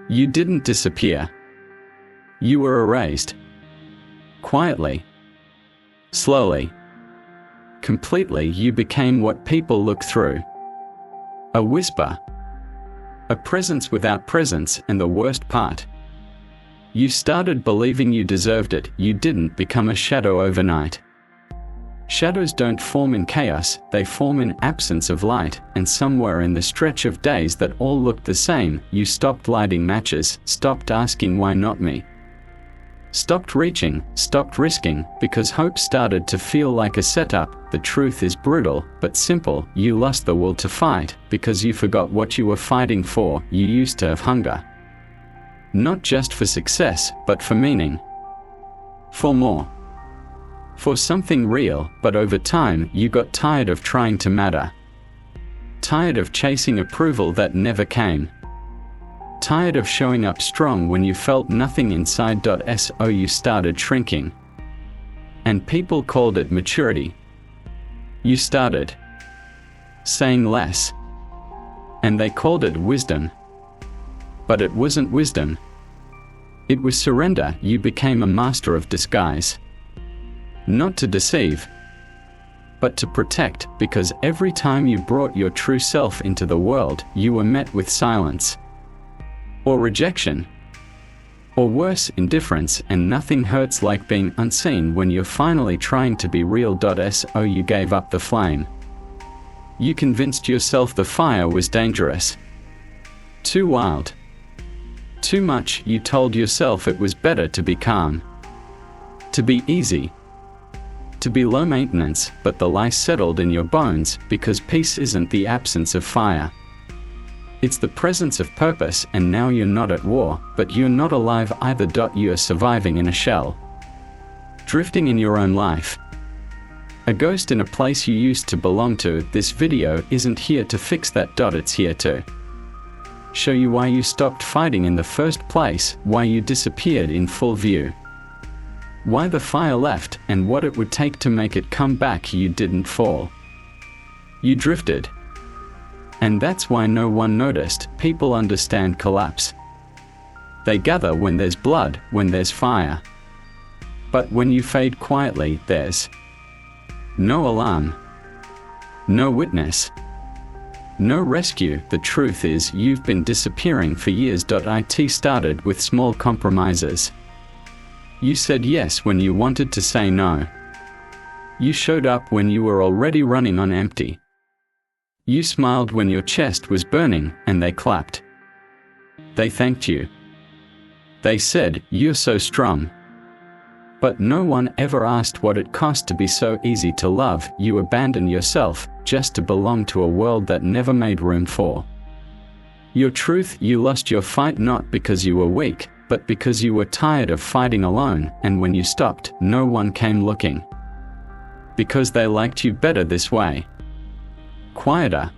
You didn't disappear. You were erased. Quietly. Slowly. Completely, you became what people look through. A whisper. A presence without presence, and the worst part. You started believing you deserved it. You didn't become a shadow overnight. Shadows don't form in chaos, they form in absence of light, and somewhere in the stretch of days that all looked the same, you stopped lighting matches, stopped asking why not me. Stopped reaching, stopped risking, because hope started to feel like a setup. The truth is brutal, but simple. You lost the will to fight, because you forgot what you were fighting for. You used to have hunger. Not just for success, but for meaning. For more. For something real, but over time, you got tired of trying to matter. Tired of chasing approval that never came. Tired of showing up strong when you felt nothing inside. So you started shrinking. And people called it maturity. You started saying less. And they called it wisdom. But it wasn't wisdom. It was surrender. You became a master of disguise. Not to deceive, but to protect, because every time you brought your true self into the world, you were met with silence. Or rejection. Or worse, indifference, and nothing hurts like being unseen when you're finally trying to be real. So you gave up the flame. You convinced yourself the fire was dangerous. Too wild. Too much. You told yourself it was better to be calm. To be easy. To be low maintenance, but the lie settled in your bones, because peace isn't the absence of fire. It's the presence of purpose, and now you're not at war, but you're not alive either. You're surviving in a shell. Drifting in your own life. A ghost in a place you used to belong to. This video isn't here to fix that. It's here to show you why you stopped fighting in the first place, why you disappeared in full view. Why the fire left, and what it would take to make it come back. You didn't fall. You drifted. And that's why no one noticed. People understand collapse. They gather when there's blood, when there's fire. But when you fade quietly, there's no alarm. No witness. No rescue. The truth is, you've been disappearing for years. It started with small compromises. You said yes when you wanted to say no. You showed up when you were already running on empty. You smiled when your chest was burning, and they clapped. They thanked you. They said, "You're so strong." But no one ever asked what it cost to be so easy to love. You abandoned yourself, just to belong to a world that never made room for your truth. You lost your fight not because you were weak, but because you were tired of fighting alone, and when you stopped, no one came looking. Because they liked you better this way. Quieter.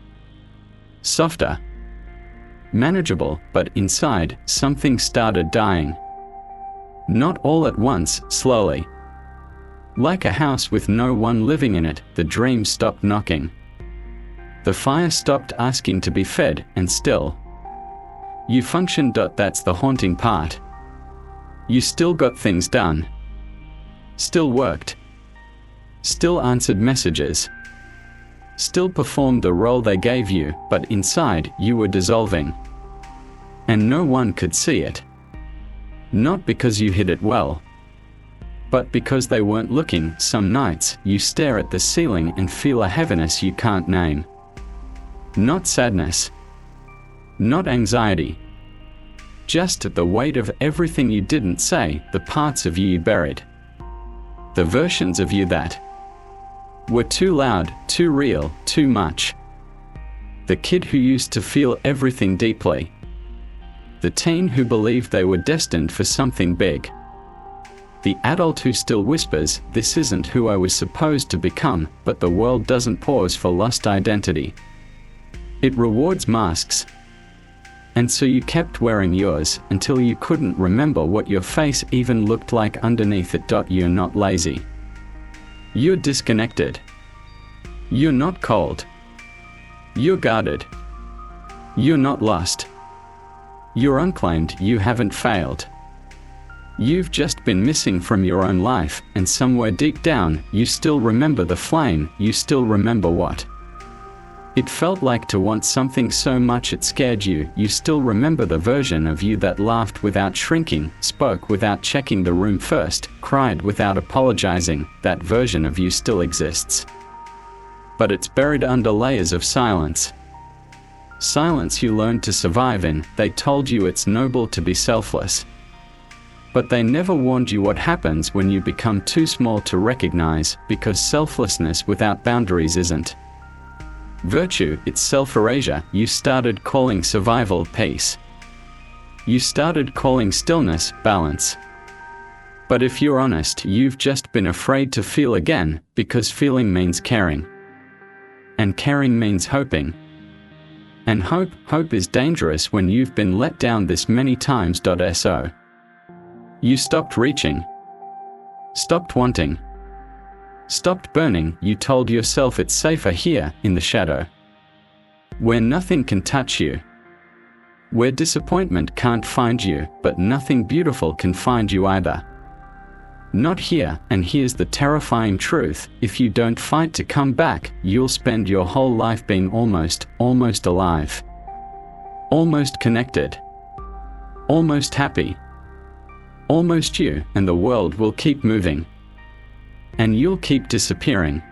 Softer. Manageable, but inside, something started dying. Not all at once, slowly. Like a house with no one living in it, the dream stopped knocking. The fire stopped asking to be fed, and still you functioned. That's the haunting part. You still got things done. Still worked. Still answered messages. Still performed the role they gave you, but inside, you were dissolving. And no one could see it. Not because you hid it well, but because they weren't looking. Some nights, you stare at the ceiling and feel a heaviness you can't name. Not sadness. Not anxiety. Just the weight of everything you didn't say, the parts of you buried. The versions of you that were too loud, too real, too much. The kid who used to feel everything deeply. The teen who believed they were destined for something big. The adult who still whispers, "This isn't who I was supposed to become," but the world doesn't pause for lost identity. It rewards masks. And so you kept wearing yours, until you couldn't remember what your face even looked like underneath it. You're not lazy. You're disconnected. You're not cold. You're guarded. You're not lost. You're unclaimed, you haven't failed. You've just been missing from your own life, and somewhere deep down, you still remember the flame, you still remember what it felt like to want something so much it scared you. You still remember the version of you that laughed without shrinking, spoke without checking the room first, cried without apologizing. That version of you still exists. But it's buried under layers of silence. Silence you learned to survive in. They told you it's noble to be selfless. But they never warned you what happens when you become too small to recognize, because selflessness without boundaries isn't virtue, it's self-erasure. You started calling survival peace. You started calling stillness balance. But if you're honest, you've just been afraid to feel again, because feeling means caring. And caring means hoping. And hope is dangerous when you've been let down this many times. So you stopped reaching, stopped wanting, stopped burning. You told yourself it's safer here, in the shadow, where nothing can touch you, where disappointment can't find you, but nothing beautiful can find you either. Not here. And here's the terrifying truth: if you don't fight to come back, you'll spend your whole life being almost alive, almost connected, almost happy, almost you, and the world will keep moving. And you'll keep disappearing.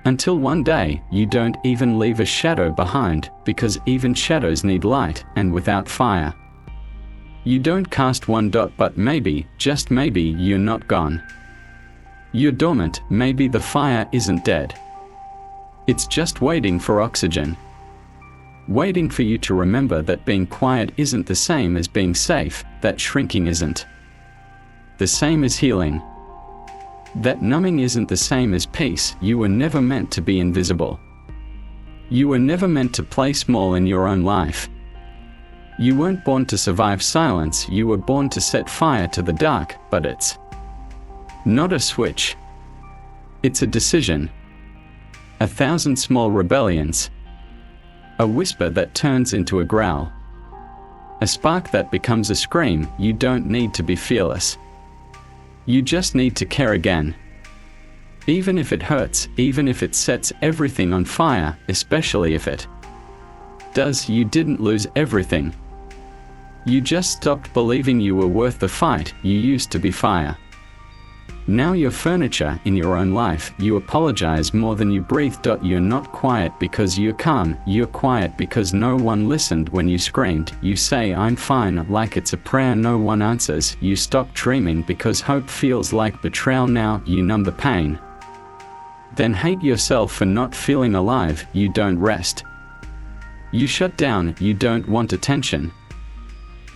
Until one day, you don't even leave a shadow behind, because even shadows need light, and without fire, you don't cast one dot. But maybe, just maybe, you're not gone. You're dormant. Maybe the fire isn't dead. It's just waiting for oxygen. Waiting for you to remember that being quiet isn't the same as being safe, that shrinking isn't the same as healing, that numbing isn't the same as peace. You were never meant to be invisible. You were never meant to play small in your own life. You weren't born to survive silence, you were born to set fire to the dark. But it's not a switch. It's a decision. 1,000 small rebellions. A whisper that turns into a growl. A spark that becomes a scream. You don't need to be fearless. You just need to care again. Even if it hurts, even if it sets everything on fire, especially if it does. You didn't lose everything. You just stopped believing you were worth the fight. You used to be fire. Now you're furniture in your own life. You apologize more than you breathe. You're not quiet because you're calm. You're quiet because no one listened when you screamed. You say I'm fine like it's a prayer no one answers. You stop dreaming because hope feels like betrayal. Now you numb the pain, then hate yourself for not feeling alive. You don't rest. You shut down. You don't want attention.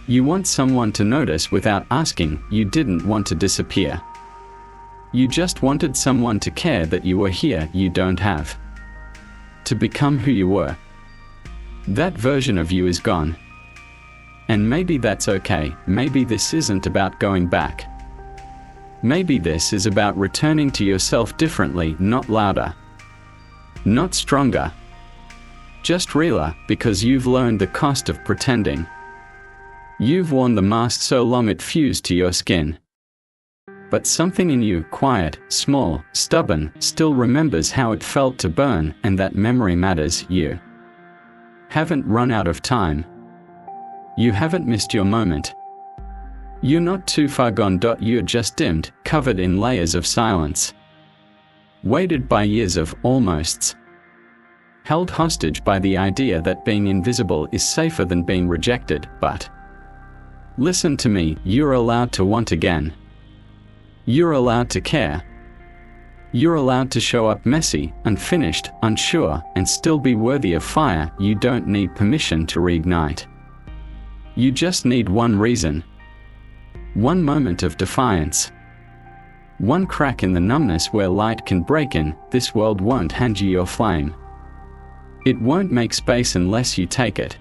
You want someone to notice without asking. You didn't want to disappear. You just wanted someone to care that you were here. You don't have to become who you were. That version of you is gone. And maybe that's okay. Maybe this isn't about going back. Maybe this is about returning to yourself differently, not louder, not stronger, just realer, because you've learned the cost of pretending. You've worn the mask so long it fused to your skin. But something in you, quiet, small, stubborn, still remembers how it felt to burn, and that memory matters. You haven't run out of time. You haven't missed your moment. You're not too far gone. You're just dimmed, covered in layers of silence, weighted by years of almosts, held hostage by the idea that being invisible is safer than being rejected. But listen to me, you're allowed to want again. You're allowed to care. You're allowed to show up messy, unfinished, unsure, and still be worthy of fire. You don't need permission to reignite. You just need one reason. One moment of defiance. One crack in the numbness where light can break in. This world won't hand you your flame. It won't make space unless you take it.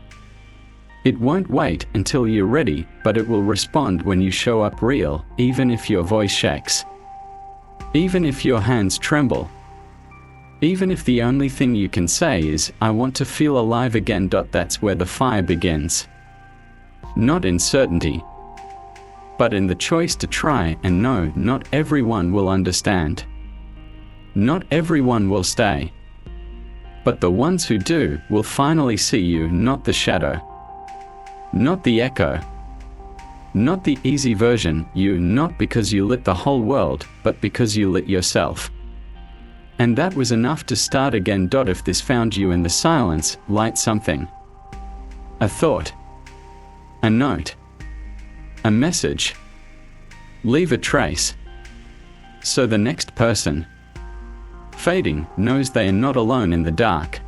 It won't wait until you're ready, but it will respond when you show up real, even if your voice shakes. Even if your hands tremble. Even if the only thing you can say is, I want to feel alive again. That's where the fire begins. not in certainty, but in the choice to try and know not everyone will understand. Not everyone will stay, but the ones who do will finally see you, not the shadow, not the echo, not the easy version, you, not because you lit the whole world, but because you lit yourself. And that was enough to start again. If this found you in the silence, light something. A thought, a note, a message. Leave a trace, so the next person, fading, knows they are not alone in the dark.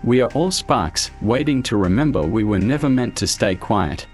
We are all sparks, waiting to remember we were never meant to stay quiet.